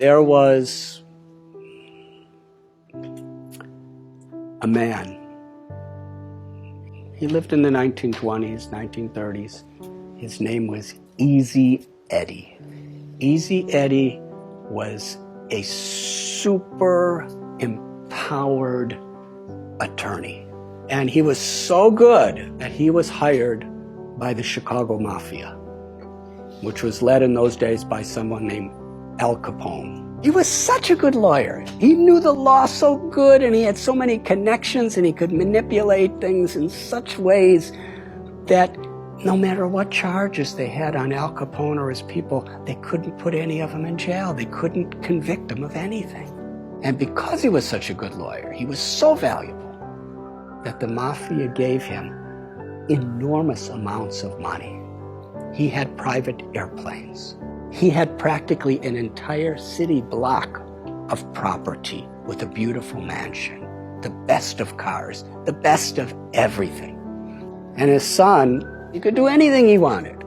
There was a man. He lived in the 1920s, 1930s. His name was Easy Eddie. Easy Eddie was a super empowered attorney. And he was so good that he was hired by the Chicago Mafia, which was led in those days by someone named Al Capone. He was such a good lawyer. He knew the law so good, and he had so many connections, and he could manipulate things in such ways that no matter what charges they had on Al Capone or his people, they couldn't put any of them in jail. They couldn't convict him of anything. And because he was such a good lawyer, he was so valuable that the Mafia gave him enormous amounts of money. He had private airplanes. He had practically an entire city block of property with a beautiful mansion, the best of cars, the best of everything. And his son, he could do anything he wanted.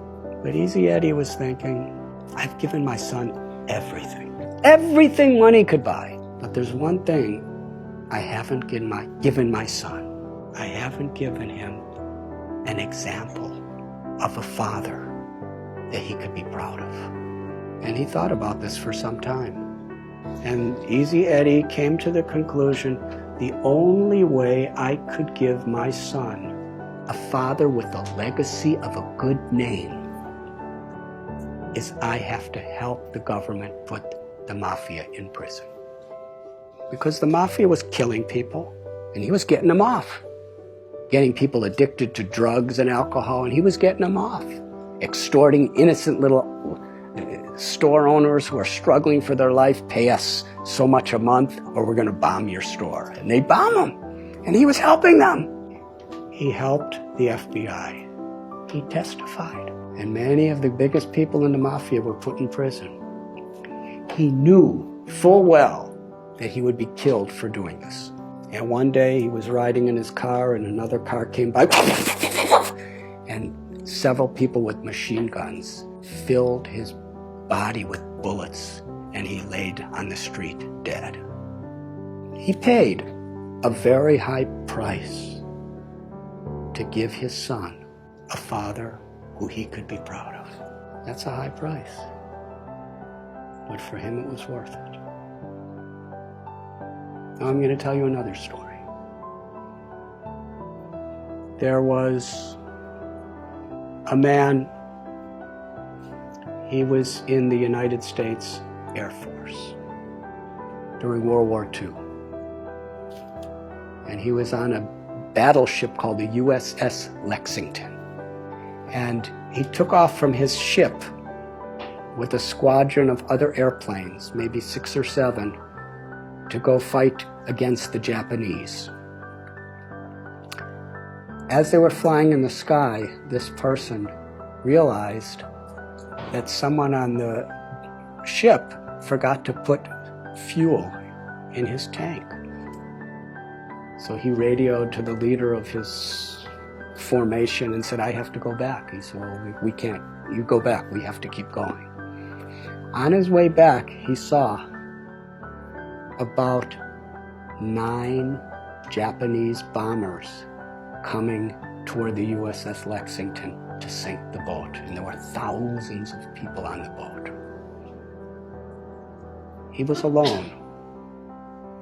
But Easy Eddie was thinking, I've given my son everything money could buy. But there's one thing I haven't given my son. I haven't given him an example of a father that he could be proud of. And he thought about this for some time. And Easy Eddie came to the conclusion, the only way I could give my son a father with a legacy of a good name is I have to help the government put the Mafia in prison. Because the Mafia was killing people, and he was getting them off. Getting people addicted to drugs and alcohol, and he was getting them off. Extorting innocent little store owners who are struggling for their life, pay us so much a month or we're going to bomb your store. And they bomb them. And he was helping them. He helped the FBI. He testified. And many of the biggest people in the Mafia were put in prison. He knew full well that he would be killed for doing this. And one day he was riding in his car and another car came by and several people with machine guns filled his body with bullets, and he laid on the street dead. He paid a very high price to give his son a father who he could be proud of. That's a high price, but for him it was worth it. Now I'm going to tell you another story. There was a man. He was in the United States Air Force during World War II. And he was on a battleship called the USS Lexington. And he took off from his ship with a squadron of other airplanes, maybe 6 or 7, to go fight against the Japanese. As they were flying in the sky, this person realized that someone on the ship forgot to put fuel in his tank. So he radioed to the leader of his formation and said, I have to go back. He said, well, we can't. You go back. We have to keep going. On his way back, he saw about 9 Japanese bombers coming toward the USS Lexington to sink the boat, and there were thousands of people on the boat. He was alone,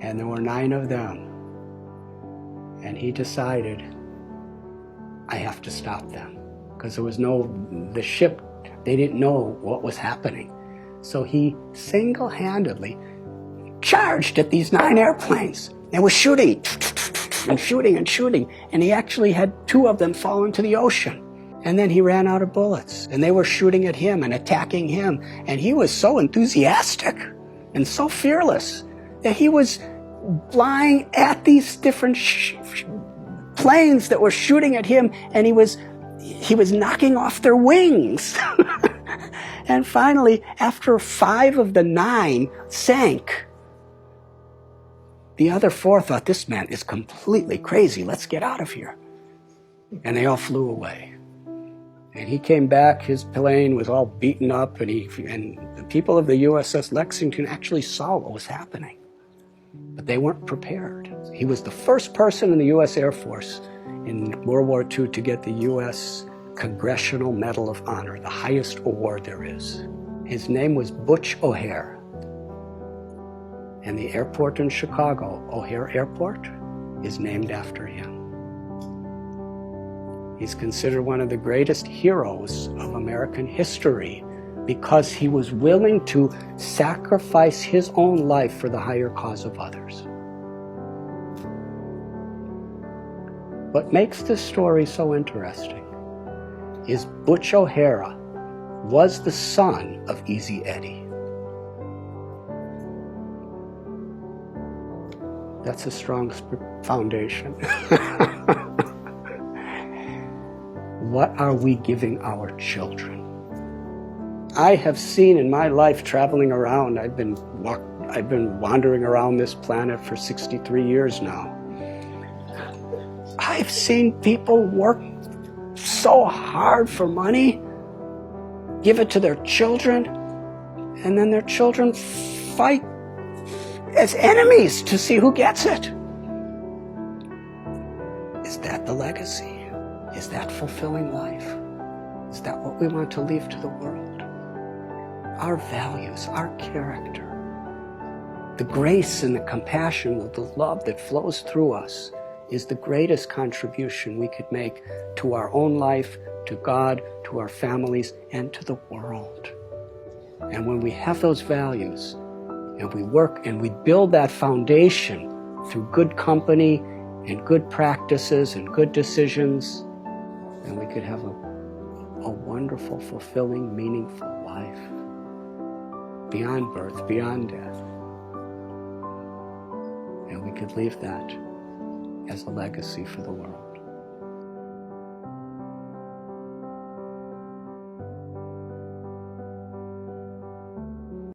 and there were 9 of them, and he decided, I have to stop them, because there was the ship, they didn't know what was happening. So he single-handedly charged at these 9 airplanes and was shooting and shooting and shooting, and he actually had 2 of them fall into the ocean. And then he ran out of bullets, and they were shooting at him and attacking him, and he was so enthusiastic and so fearless that he was flying at these different planes that were shooting at him, and he was knocking off their wings. And finally, after 5 of the 9 sank, the other 4 thought, this man is completely crazy. Let's get out of here. And they all flew away. And he came back, his plane was all beaten up, and the people of the USS Lexington actually saw what was happening. But they weren't prepared. He was the first person in the U.S. Air Force in World War II to get the U.S. Congressional Medal of Honor, the highest award there is. His name was Butch O'Hare. And the airport in Chicago, O'Hare Airport, is named after him. He's considered one of the greatest heroes of American history because he was willing to sacrifice his own life for the higher cause of others. What makes this story so interesting is Butch O'Hare was the son of Easy Eddie. That's a strong foundation. What are we giving our children? I have seen in my life traveling around, I've been wandering around this planet for 63 years now. I've seen people work so hard for money, give it to their children, and then their children fight as enemies to see who gets it. Is that the legacy? Is that fulfilling life? Is that what we want to leave to the world? Our values, our character, the grace and the compassion, the love that flows through us is the greatest contribution we could make to our own life, to God, to our families, and to the world. And when we have those values, and we work and we build that foundation through good company and good practices and good decisions, then we could have a wonderful, fulfilling, meaningful life beyond birth, beyond death. And we could leave that as a legacy for the world.